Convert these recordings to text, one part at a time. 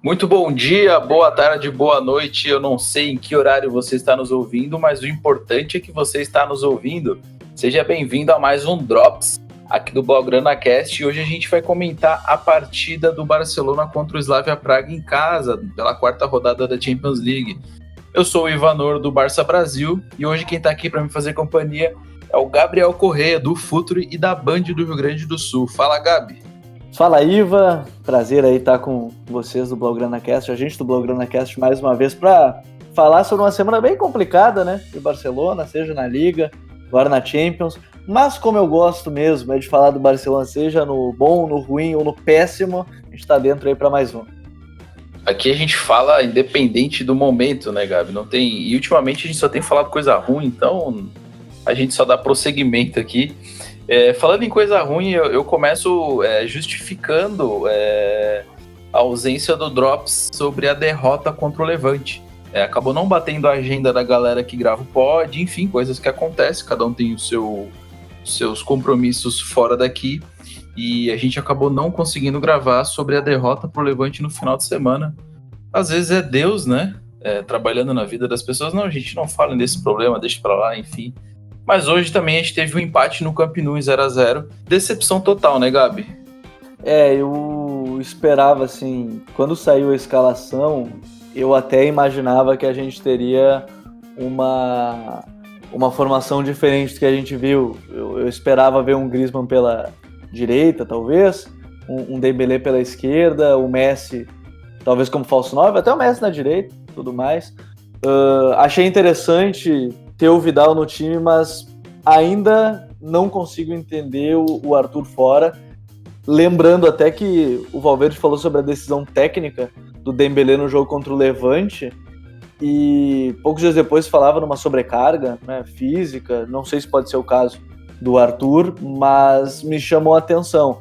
Muito bom dia, boa tarde, boa noite. Eu não sei em que horário você está nos ouvindo, mas o importante é que você está nos ouvindo. Seja bem-vindo a mais um Drops aqui do Blaugrana Cast. E hoje a gente vai comentar a partida do Barcelona contra o Slavia Praga em casa, pela quarta rodada da Champions League. Eu sou o Ivanor do Barça Brasil e hoje quem está aqui para me fazer companhia é o Gabriel Corrêa, do Futuri e da Band do Rio Grande do Sul. Fala, Gabi. Fala, Iva, prazer aí estar com vocês do Blaugrana Cast, a gente do Blaugrana Cast mais uma vez para falar sobre uma semana bem complicada, né, de Barcelona, seja na Liga, agora na Champions, mas como eu gosto mesmo é de falar do Barcelona, seja no bom, no ruim ou no péssimo, a gente tá dentro aí para mais um. Aqui a gente fala independente do momento, né, Gabi? Não tem... E ultimamente a gente só tem falado coisa ruim, então a gente só dá prosseguimento aqui. Falando em coisa ruim, eu começo justificando a ausência do Drops sobre a derrota contra o Levante. Acabou não batendo a agenda da galera que grava o pod, enfim, coisas que acontecem, cada um tem seus compromissos fora daqui, e a gente acabou não conseguindo gravar sobre a derrota pro Levante no final de semana. Às vezes é Deus, né, trabalhando na vida das pessoas. Não, a gente não fala nesse problema, deixa pra lá, enfim. Mas hoje também a gente teve um empate no Camp Nou em 0x0. Decepção total, né, Gabi? Eu esperava, assim, quando saiu a escalação, eu até imaginava que a gente teria uma formação diferente do que a gente viu. Eu esperava ver um Griezmann pela direita, talvez, um Dembélé pela esquerda, o Messi talvez como falso 9, até o Messi na direita, tudo mais. Achei interessante ter o Vidal no time, mas ainda não consigo entender o Arthur fora. Lembrando até que o Valverde falou sobre a decisão técnica do Dembélé no jogo contra o Levante, e poucos dias depois falava numa sobrecarga, né, física. Não sei se pode ser o caso do Arthur, mas me chamou a atenção.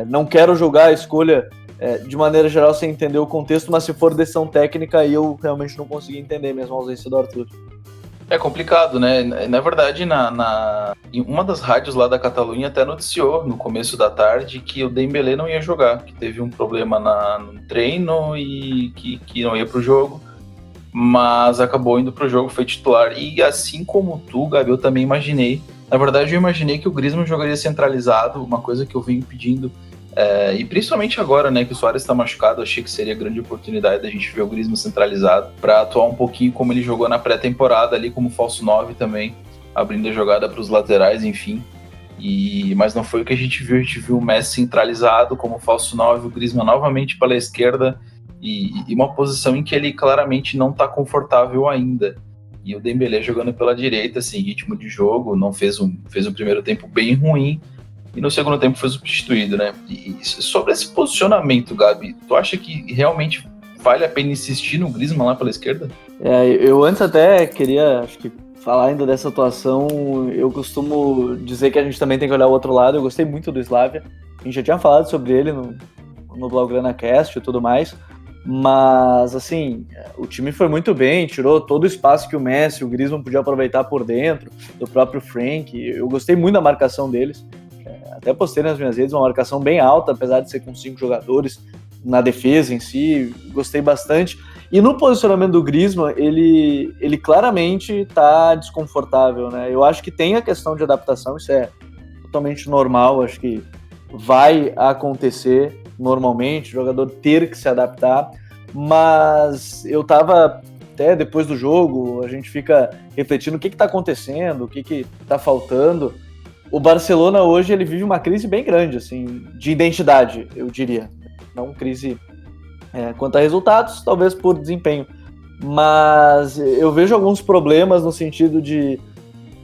Não quero julgar a escolha de maneira geral sem entender o contexto, mas se for decisão técnica, aí eu realmente não consegui entender mesmo a ausência do Arthur. É complicado, né? Na verdade, em uma das rádios lá da Catalunha até noticiou no começo da tarde que o Dembélé não ia jogar, que teve um problema no treino e que não ia pro jogo, mas acabou indo pro jogo, foi titular. E assim como tu, Gabi, eu também imaginei. Na verdade, eu imaginei que o Griezmann jogaria centralizado, uma coisa que eu venho pedindo. E principalmente agora, né, que o Suárez está machucado, achei que seria grande oportunidade da gente ver o Griezmann centralizado para atuar um pouquinho como ele jogou na pré-temporada ali como falso 9 também, abrindo a jogada para os laterais, enfim. Mas não foi o que a gente viu o Messi centralizado como falso 9, o Griezmann novamente pela esquerda e uma posição em que ele claramente não está confortável ainda. E o Dembélé jogando pela direita, assim, ritmo de jogo, não fez um primeiro tempo bem ruim, e no segundo tempo foi substituído, né? E sobre esse posicionamento, Gabi, tu acha que realmente vale a pena insistir no Griezmann lá pela esquerda? Eu antes até queria, acho que, falar ainda dessa atuação. Eu costumo dizer que a gente também tem que olhar o outro lado. Eu gostei muito do Slavia. A gente já tinha falado sobre ele no Blaugrana Cast e tudo mais. Mas, assim, o time foi muito bem, tirou todo o espaço que o Messi, o Griezmann podia aproveitar por dentro, do próprio Frank. Eu gostei muito da marcação deles. Até postei nas minhas redes uma marcação bem alta, apesar de ser com 5 jogadores na defesa em si. Gostei bastante. E no posicionamento do Griezmann, ele claramente está desconfortável, né? Eu acho que tem a questão de adaptação, isso é totalmente normal, acho que vai acontecer normalmente, o jogador ter que se adaptar, mas eu estava, até depois do jogo, a gente fica refletindo o que está acontecendo, o que está faltando. O Barcelona hoje ele vive uma crise bem grande, assim, de identidade, eu diria. Não crise quanto a resultados, talvez por desempenho. Mas eu vejo alguns problemas no sentido de...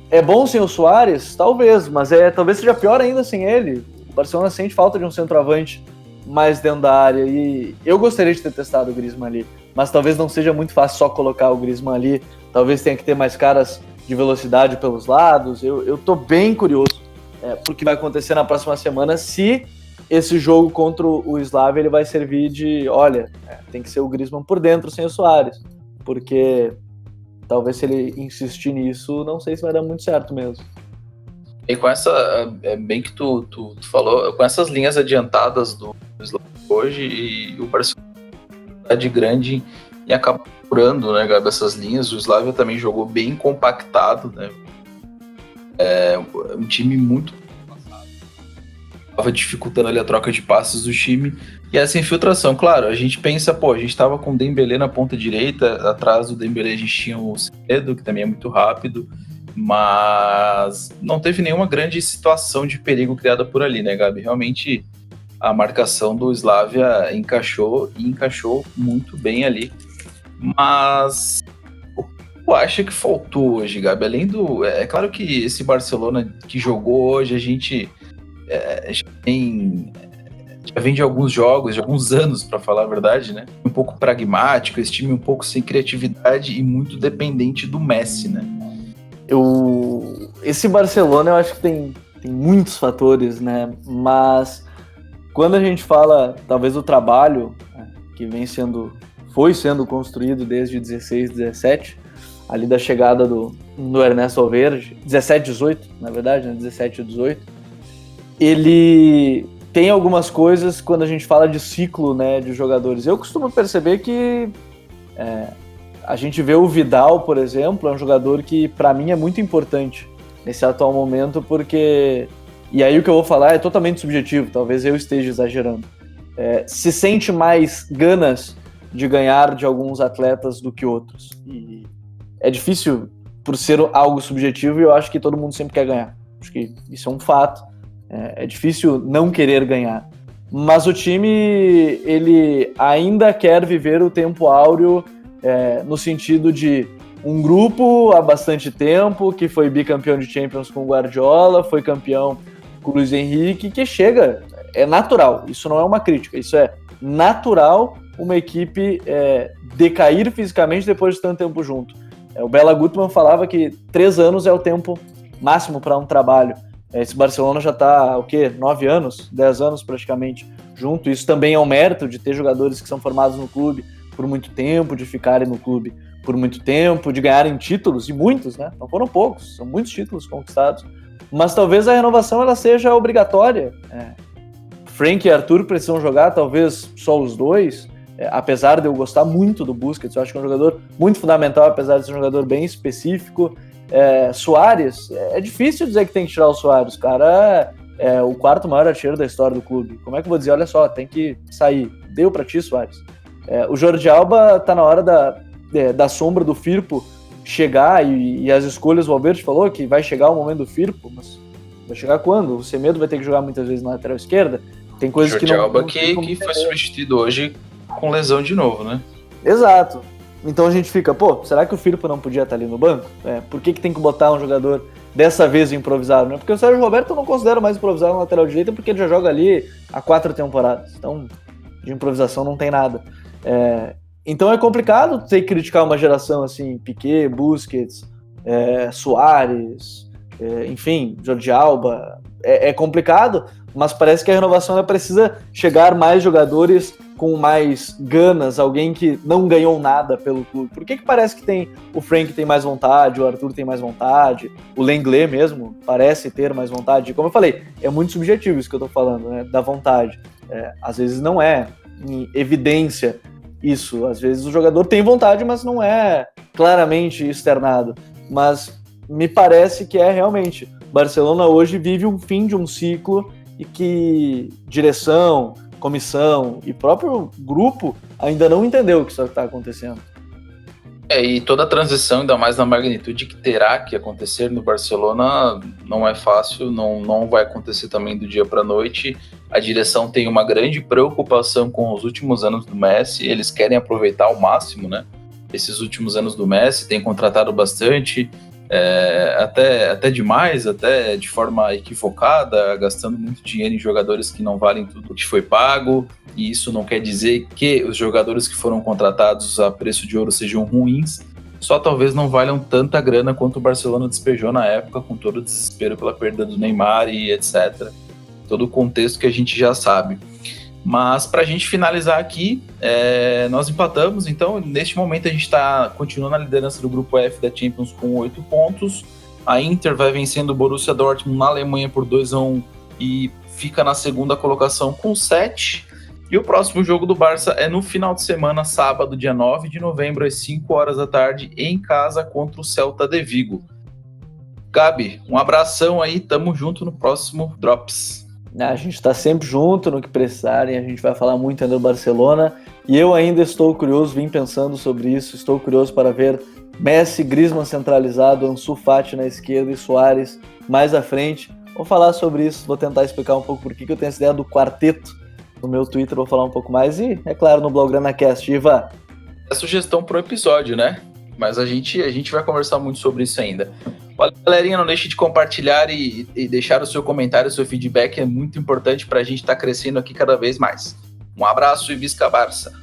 É bom sem o Suárez? Talvez, mas talvez seja pior ainda sem ele. O Barcelona sente falta de um centroavante mais dentro da área, e eu gostaria de ter testado o Griezmann ali, mas talvez não seja muito fácil só colocar o Griezmann ali. Talvez tenha que ter mais caras de velocidade pelos lados. Eu tô bem curioso porque vai acontecer na próxima semana, se esse jogo contra o Slavia ele vai servir de, olha, tem que ser o Griezmann por dentro sem o Suárez, porque talvez se ele insistir nisso, não sei se vai dar muito certo mesmo. E com essa, bem que tu falou, com essas linhas adiantadas do Slavia hoje, e o Barcelona dificuldade grande em acabar curando, né, Gabi, essas linhas. O Slavia também jogou bem compactado, né? Um time muito estava dificultando ali a troca de passes do time e essa infiltração. Claro, a gente pensa, a gente estava com o Dembélé na ponta direita, atrás do Dembélé a gente tinha o Semedo, que também é muito rápido, mas não teve nenhuma grande situação de perigo criada por ali, né, Gabi? Realmente a marcação do Slavia encaixou muito bem ali, mas o que tu acha que faltou hoje, Gabi? Além do... É claro que esse Barcelona que jogou hoje, a gente já vem de alguns jogos, de alguns anos, para falar a verdade, né? Um pouco pragmático, esse time um pouco sem criatividade e muito dependente do Messi, né? Esse Barcelona eu acho que tem muitos fatores, né? Mas quando a gente fala, talvez, do trabalho que foi sendo construído desde 16, 17, ali da chegada do Ernesto Valverde, 17, 18, na verdade, né? 17 e 18, ele tem algumas coisas quando a gente fala de ciclo, né, de jogadores. Eu costumo perceber que a gente vê o Vidal, por exemplo, é um jogador que para mim é muito importante nesse atual momento, porque, e aí o que eu vou falar é totalmente subjetivo, talvez eu esteja exagerando, se sente mais ganas de ganhar de alguns atletas do que outros. E é difícil por ser algo subjetivo e eu acho que todo mundo sempre quer ganhar. Acho que isso é um fato. É difícil não querer ganhar. Mas o time, ele ainda quer viver o tempo áureo no sentido de um grupo há bastante tempo, que foi bicampeão de Champions com o Guardiola, foi campeão com o Luiz Henrique, que chega, é natural, isso não é uma crítica, isso é natural uma equipe decair fisicamente depois de tanto tempo junto. O Bela Gutmann falava que 3 anos é o tempo máximo para um trabalho. Esse Barcelona já está, 9 anos, 10 anos praticamente junto. Isso também é um mérito de ter jogadores que são formados no clube por muito tempo, de ficarem no clube por muito tempo, de ganharem títulos, e muitos, né? Não foram poucos, são muitos títulos conquistados. Mas talvez a renovação ela seja obrigatória. Frank e Arthur precisam jogar, talvez só os dois, apesar de eu gostar muito do Busquets. Eu acho que é um jogador muito fundamental, apesar de ser um jogador bem específico. Suárez, é difícil dizer que tem que tirar o Suárez, o cara é o 4º maior artilheiro da história do clube. Como é que eu vou dizer, olha só, tem que sair, deu pra ti, Suárez? O Jordi Alba tá na hora da sombra do Firpo chegar, e as escolhas, o Valverde falou que vai chegar o momento do Firpo, mas vai chegar quando? O Semedo vai ter que jogar muitas vezes na lateral esquerda, tem coisas que não... Jordi Alba que foi substituído hoje com lesão de novo, né? Exato. Então a gente fica, será que o Firpo não podia estar ali no banco? Por que tem que botar um jogador dessa vez improvisado? Né? Porque o Sérgio Roberto eu não considero mais improvisado na lateral direita, porque ele já joga ali há 4 temporadas. Então, de improvisação não tem nada. Então é complicado ter que criticar uma geração assim, Piqué, Busquets, Suárez, enfim, Jordi Alba. É complicado, mas parece que a renovação ela precisa chegar mais jogadores com mais ganas, alguém que não ganhou nada pelo clube. Por que parece que o Frank tem mais vontade, o Arthur tem mais vontade, o Lenglet mesmo parece ter mais vontade? Como eu falei, é muito subjetivo isso que eu tô falando, né, da vontade. Às vezes não é em evidência isso, às vezes o jogador tem vontade, mas não é claramente externado. Mas me parece que realmente, Barcelona hoje vive um fim de um ciclo e que direção, comissão e próprio grupo ainda não entendeu o que está acontecendo. E toda a transição, ainda mais na magnitude que terá que acontecer no Barcelona, não é fácil, não vai acontecer também do dia para a noite. A direção tem uma grande preocupação com os últimos anos do Messi, eles querem aproveitar ao máximo, né? Esses últimos anos do Messi, tem contratado bastante, até demais, até de forma equivocada, gastando muito dinheiro em jogadores que não valem tudo o que foi pago, e isso não quer dizer que os jogadores que foram contratados a preço de ouro sejam ruins, só talvez não valham tanta grana quanto o Barcelona despejou na época, com todo o desespero pela perda do Neymar e etc. Todo o contexto que a gente já sabe. Mas para a gente finalizar aqui, nós empatamos, então neste momento a gente continua na liderança do grupo F da Champions com 8 pontos. A Inter vai vencendo o Borussia Dortmund na Alemanha por 2-1 e fica na segunda colocação com 7. E o próximo jogo do Barça é no final de semana, sábado, dia 9 de novembro, às 5 horas da tarde, em casa contra o Celta de Vigo. Gabi, um abração aí, tamo junto no próximo Drops. A gente está sempre junto no que precisarem, a gente vai falar muito ainda do Barcelona, e eu ainda estou curioso, vim pensando sobre isso, estou curioso para ver Messi, Griezmann centralizado, Ansu Fati na esquerda e Suárez mais à frente. Vou falar sobre isso, vou tentar explicar um pouco por que eu tenho essa ideia do quarteto. No meu Twitter vou falar um pouco mais e, é claro, no Blaugrana Cast. Iva. É sugestão pro episódio, né? Mas a gente vai conversar muito sobre isso ainda. Valeu, galerinha, não deixe de compartilhar e deixar o seu comentário, o seu feedback, é muito importante para a gente estar crescendo aqui cada vez mais. Um abraço e Visca Barça!